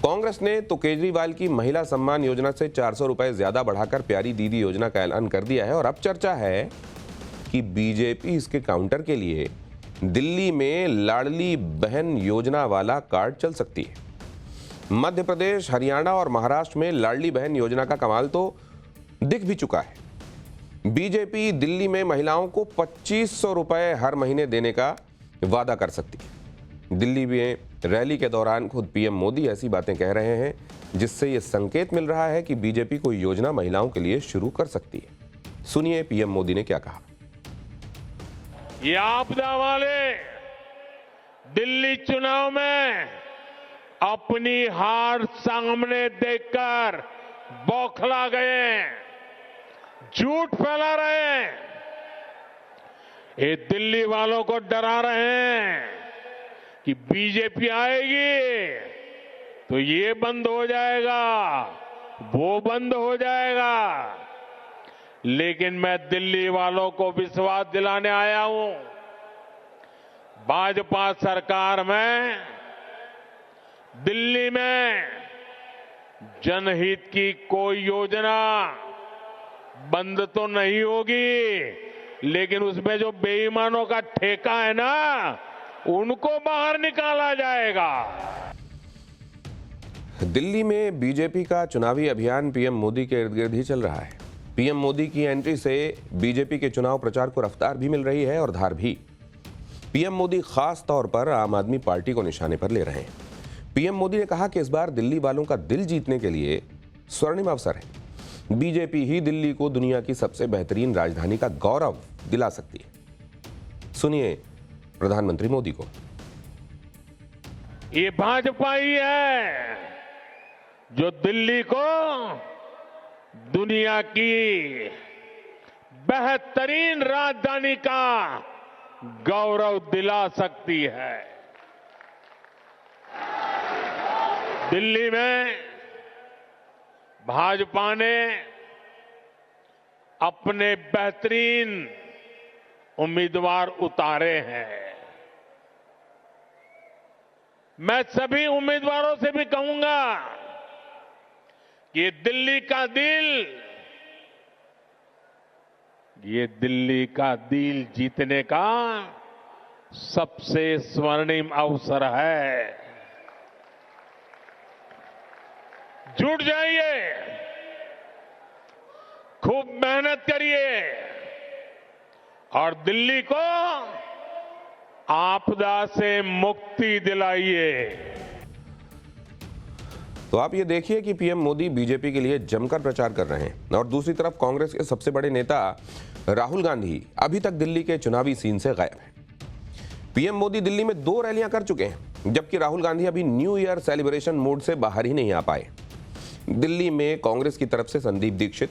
कांग्रेस ने तो केजरीवाल की महिला सम्मान योजना से 400 रुपए ज्यादा बढ़ाकर प्यारी दीदी योजना का ऐलान कर दिया है और अब चर्चा है कि बीजेपी इसके काउंटर के लिए दिल्ली में लाडली बहन योजना वाला कार्ड चल सकती है। मध्य प्रदेश, हरियाणा और महाराष्ट्र में लाडली बहन योजना का कमाल तो दिख भी चुका है। बीजेपी दिल्ली में महिलाओं को 2500 रुपए हर महीने देने का वादा कर सकती है। दिल्ली में रैली के दौरान खुद पीएम मोदी ऐसी बातें कह रहे हैं जिससे यह संकेत मिल रहा है कि बीजेपी कोई योजना महिलाओं के लिए शुरू कर सकती है। सुनिए पीएम मोदी ने क्या कहा। ये आपदा वाले दिल्ली चुनाव में अपनी हार सामने देखकर बौखला गए, झूठ फैला रहे हैं। ये दिल्ली वालों को डरा रहे हैं कि बीजेपी आएगी तो ये बंद हो जाएगा, वो बंद हो जाएगा। लेकिन मैं दिल्ली वालों को विश्वास दिलाने आया हूं, भाजपा सरकार में दिल्ली में जनहित की कोई योजना बंद तो नहीं होगी, लेकिन उसमें जो बेईमानों का ठेका है ना, उनको बाहर निकाला जाएगा। दिल्ली में बीजेपी का चुनावी अभियान पीएम मोदी के इर्द गिर्द ही चल रहा है। पीएम मोदी की एंट्री से बीजेपी के चुनाव प्रचार को रफ्तार भी मिल रही है और धार भी। पीएम मोदी खास तौर पर आम आदमी पार्टी को निशाने पर ले रहे हैं। पीएम मोदी ने कहा कि इस बार दिल्ली वालों का दिल जीतने के लिए स्वर्णिम अवसर है। बीजेपी ही दिल्ली को दुनिया की सबसे बेहतरीन राजधानी का गौरव दिला सकती है। सुनिए प्रधानमंत्री मोदी को। ये भाजपा ही है जो दिल्ली को दुनिया की बेहतरीन राजधानी का गौरव दिला सकती है। दिल्ली में भाजपा ने अपने बेहतरीन उम्मीदवार उतारे हैं। मैं सभी उम्मीदवारों से भी कहूंगा कि ये दिल्ली का दिल जीतने का सबसे स्वर्णिम अवसर है। जुट जाइए, खूब मेहनत करिए और दिल्ली को आपदा से मुक्ति दिलाइए। तो आप ये देखिए कि पीएम मोदी बीजेपी के लिए जमकर प्रचार कर रहे हैं और दूसरी तरफ कांग्रेस के सबसे बड़े नेता राहुल गांधी अभी तक दिल्ली के चुनावी सीन से गायब हैं। पीएम मोदी दिल्ली में 2 रैलियां कर चुके हैं, जबकि राहुल गांधी अभी न्यू ईयर सेलिब्रेशन मूड से बाहर ही नहीं आ पाए। दिल्ली में कांग्रेस की तरफ से संदीप दीक्षित,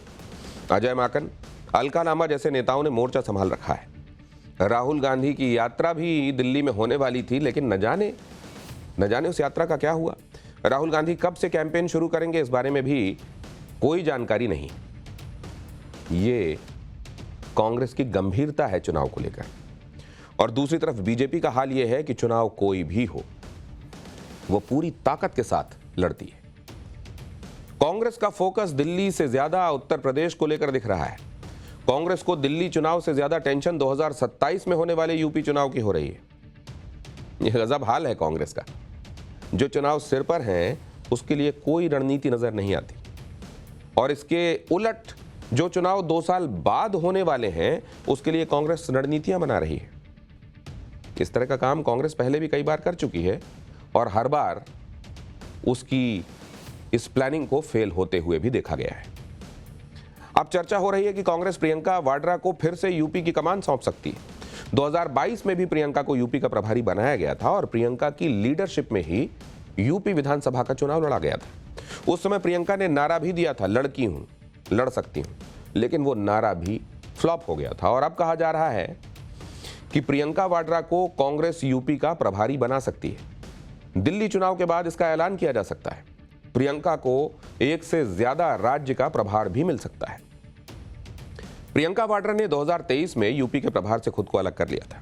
अजय माकन, अलका लांबा जैसे नेताओं ने मोर्चा संभाल रखा है। राहुल गांधी की यात्रा भी दिल्ली में होने वाली थी, लेकिन न जाने उस यात्रा का क्या हुआ। राहुल गांधी कब से कैंपेन शुरू करेंगे, इस बारे में भी कोई जानकारी नहीं। ये कांग्रेस की गंभीरता है चुनाव को लेकर। और दूसरी तरफ बीजेपी का हाल यह है कि चुनाव कोई भी हो, वो पूरी ताकत के साथ लड़ती है। कांग्रेस का फोकस दिल्ली से ज्यादा उत्तर प्रदेश को लेकर दिख रहा है। कांग्रेस को दिल्ली चुनाव से ज्यादा टेंशन 2027 में होने वाले यूपी चुनाव की हो रही है। यह गजब हाल है कांग्रेस का। जो चुनाव सिर पर हैं, उसके लिए कोई रणनीति नजर नहीं आती, और इसके उलट जो चुनाव 2 साल बाद होने वाले हैं, उसके लिए कांग्रेस रणनीतियां बना रही है। इस तरह का काम कांग्रेस पहले भी कई बार कर चुकी है और हर बार उसकी इस प्लानिंग को फेल होते हुए भी देखा गया है। अब चर्चा हो रही है कि कांग्रेस प्रियंका वाड्रा को फिर से यूपी की कमान सौंप सकती है। 2022 में भी प्रियंका को यूपी का प्रभारी बनाया गया था और प्रियंका की लीडरशिप में ही यूपी विधानसभा का चुनाव लड़ा गया था। उस समय प्रियंका ने नारा भी दिया था, लड़की हूं, लड़ सकती हूं, लेकिन वो नारा भी फ्लॉप हो गया था। और अब कहा जा रहा है कि प्रियंका वाड्रा को कांग्रेस यूपी का प्रभारी बना सकती है। दिल्ली चुनाव के बाद इसका ऐलान किया जा सकता है। प्रियंका को एक से ज्यादा राज्य का प्रभार भी मिल सकता है। प्रियंका वाड्रा ने 2023 में यूपी के प्रभार से खुद को अलग कर लिया था।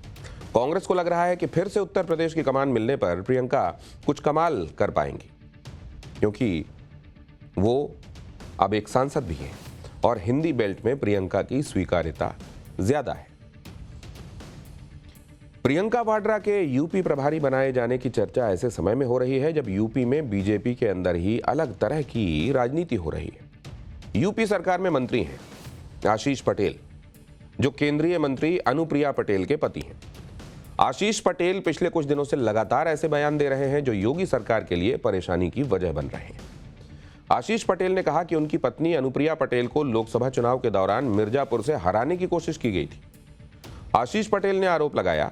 कांग्रेस को लग रहा है कि फिर से उत्तर प्रदेश की कमान मिलने पर प्रियंका कुछ कमाल कर पाएंगी। क्योंकि वो अब एक सांसद भी हैं और हिंदी बेल्ट में प्रियंका की स्वीकार्यता ज्यादा है। प्रियंका वाड्रा के यूपी प्रभारी बनाए जाने की चर्चा ऐसे समय में हो रही है जब यूपी में बीजेपी के अंदर ही अलग तरह की राजनीति हो रही है। यूपी सरकार में मंत्री हैं आशीष पटेल, जो केंद्रीय मंत्री अनुप्रिया पटेल के पति हैं। आशीष पटेल पिछले कुछ दिनों से लगातार ऐसे बयान दे रहे हैं जो योगी सरकार के लिए परेशानी की वजह बन रहे हैं। आशीष पटेल ने कहा कि उनकी पत्नी अनुप्रिया पटेल को लोकसभा चुनाव के दौरान मिर्जापुर से हराने की कोशिश की गई थी। आशीष पटेल ने आरोप लगाया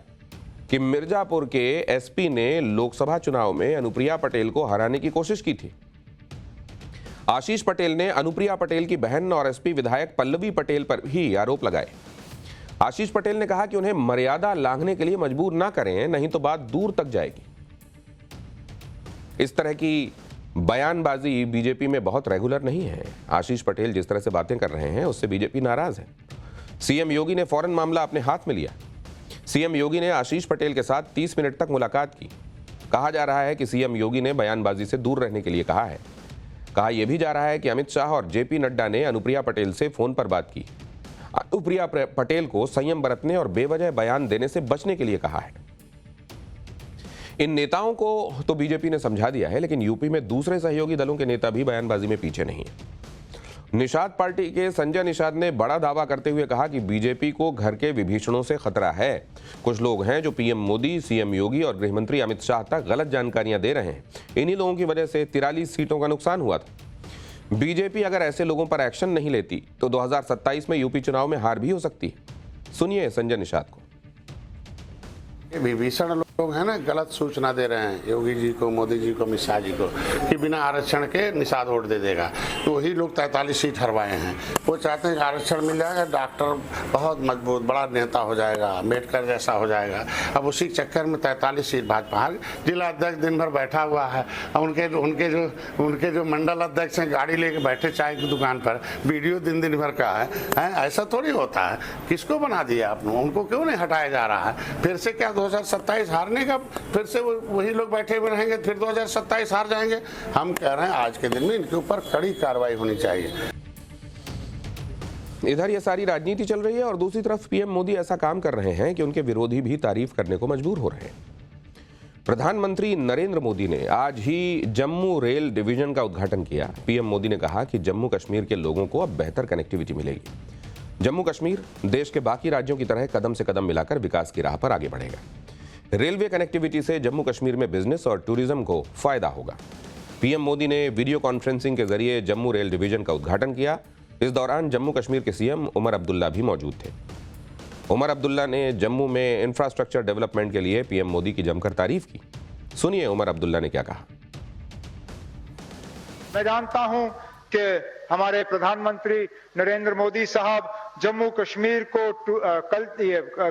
कि मिर्जापुर के एसपी ने लोकसभा चुनाव में अनुप्रिया पटेल को हराने की कोशिश की थी। आशीष पटेल ने अनुप्रिया पटेल की बहन और एसपी विधायक पल्लवी पटेल पर भी आरोप लगाए। आशीष पटेल ने कहा कि उन्हें मर्यादा लांघने के लिए मजबूर ना करें, नहीं तो बात दूर तक जाएगी। इस तरह की बयानबाजी बीजेपी में बहुत रेगुलर नहीं है। आशीष पटेल जिस तरह से बातें कर रहे हैं उससे बीजेपी नाराज है। सीएम योगी ने फौरन मामला अपने हाथ में लिया। सीएम योगी ने आशीष पटेल के साथ 30 मिनट तक मुलाकात की। कहा जा रहा है कि सीएम योगी ने बयानबाजी से दूर रहने के लिए कहा है। कहा यह भी जा रहा है कि अमित शाह और जेपी नड्डा ने अनुप्रिया पटेल से फोन पर बात की। अनुप्रिया पटेल को संयम बरतने और बेवजह बयान देने से बचने के लिए कहा है। इन नेताओं को तो बीजेपी ने समझा दिया है, लेकिन यूपी में दूसरे सहयोगी दलों के नेता भी बयानबाजी में पीछे नहीं है। निषाद पार्टी के संजय निषाद ने बड़ा दावा करते हुए कहा कि बीजेपी को घर के विभीषणों से खतरा है। कुछ लोग हैं जो पीएम मोदी, सीएम योगी और गृहमंत्री अमित शाह तक गलत जानकारियां दे रहे हैं। इन्हीं लोगों की वजह से 43 सीटों का नुकसान हुआ था। बीजेपी अगर ऐसे लोगों पर एक्शन नहीं लेती तो 2027 में यूपी चुनाव में हार भी हो सकती है। सुनिए संजय निषाद को। विभीषण लोग हैं ना, गलत सूचना दे रहे हैं योगी जी को, मोदी जी को, अमित शाह जी को कि बिना आरक्षण के निषाद वोट दे देगा। तो वही लोग 43 सीट हरवाए हैं। वो चाहते हैं कि आरक्षण मिल जाएगा, डॉक्टर बहुत मजबूत बड़ा नेता हो जाएगा, अम्बेडकर जैसा हो जाएगा। अब उसी चक्कर में 43 सीट भाजपा हार। जिला अध्यक्ष दिन भर बैठा हुआ है। अब उनके जो मंडल अध्यक्ष हैं गाड़ी लेके बैठे चाय की दुकान पर, वीडियो दिन भर का है। ऐसा थोड़ी होता है। किसको बना दिया आपने? उनको क्यों नहीं हटाया जा रहा है? फिर से क्या 2027 हारने का फिर से वही लोग बैठे हुए रहेंगे, फिर 2027 हार जाएंगे? हम कह रहे हैं आज के दिन में इनके ऊपर कड़ी कार्रवाई होनी चाहिए। इधर ये सारी राजनीति चल रही है और दूसरी तरफ पीएम मोदी ऐसा काम कर रहे हैं कि उनके विरोधी भी तारीफ करने को मजबूर हो रहे हैं। प्रधानमंत्री नरेंद्र मोदी ने आज ही जम्मू रेल डिवीजन का उद्घाटन किया। पीएम मोदी ने कहा कि जम्मू कश्मीर के लोगों को अब बेहतर कनेक्टिविटी मिलेगी। जम्मू कश्मीर देश के बाकी राज्यों की तरह कदम से कदम मिलाकर विकास की राह पर आगे बढ़ेगा। रेलवे कनेक्टिविटी से जम्मू कश्मीर में बिजनेस और टूरिज्म को फायदा होगा। पीएम मोदी ने वीडियो कॉन्फ्रेंसिंग के जरिए जम्मू रेल डिवीजन का उद्घाटन किया। इस दौरान जम्मू कश्मीर के सीएम उमर अब्दुल्ला भी मौजूद थे। उमर अब्दुल्ला ने जम्मू में इंफ्रास्ट्रक्चर डेवलपमेंट के लिए पीएम मोदी की जमकर तारीफ की। सुनिए उमर अब्दुल्ला ने क्या कहा। मैं जानता हूं कि हमारे प्रधानमंत्री नरेंद्र मोदी साहब जम्मू कश्मीर को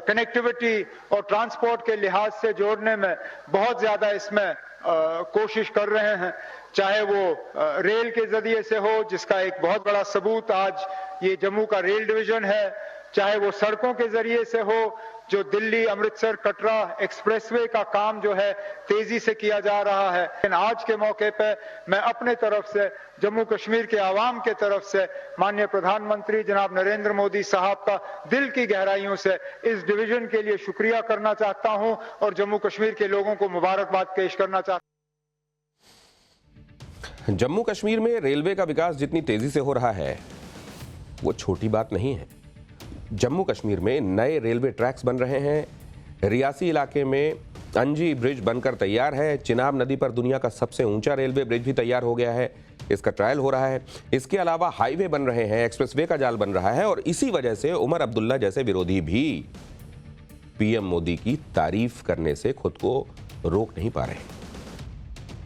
कनेक्टिविटी और ट्रांसपोर्ट के लिहाज से जोड़ने में बहुत ज्यादा इसमें कोशिश कर रहे हैं। चाहे वो रेल के जरिए से हो, जिसका एक बहुत बड़ा सबूत आज ये जम्मू का रेल डिवीजन है, चाहे वो सड़कों के जरिए से हो, जो दिल्ली अमृतसर कटरा एक्सप्रेसवे का काम जो है तेजी से किया जा रहा है। लेकिन आज के मौके पे मैं अपने तरफ से जम्मू कश्मीर के आवाम के तरफ से माननीय प्रधानमंत्री जनाब नरेंद्र मोदी साहब का दिल की गहराइयों से इस डिवीजन के लिए शुक्रिया करना चाहता हूं और जम्मू कश्मीर के लोगों को मुबारकबाद पेश करना चाहता हूं। जम्मू कश्मीर में रेलवे का विकास जितनी तेजी से हो रहा है वो छोटी बात नहीं है। जम्मू कश्मीर में नए रेलवे ट्रैक्स बन रहे हैं। रियासी इलाके में अंजी ब्रिज बनकर तैयार है। चिनाब नदी पर दुनिया का सबसे ऊंचा रेलवे ब्रिज भी तैयार हो गया है। इसका ट्रायल हो रहा है। इसके अलावा हाईवे बन रहे हैं, एक्सप्रेसवे का जाल बन रहा है और इसी वजह से उमर अब्दुल्ला जैसे विरोधी भी पीएम मोदी की तारीफ करने से खुद को रोक नहीं पा रहे।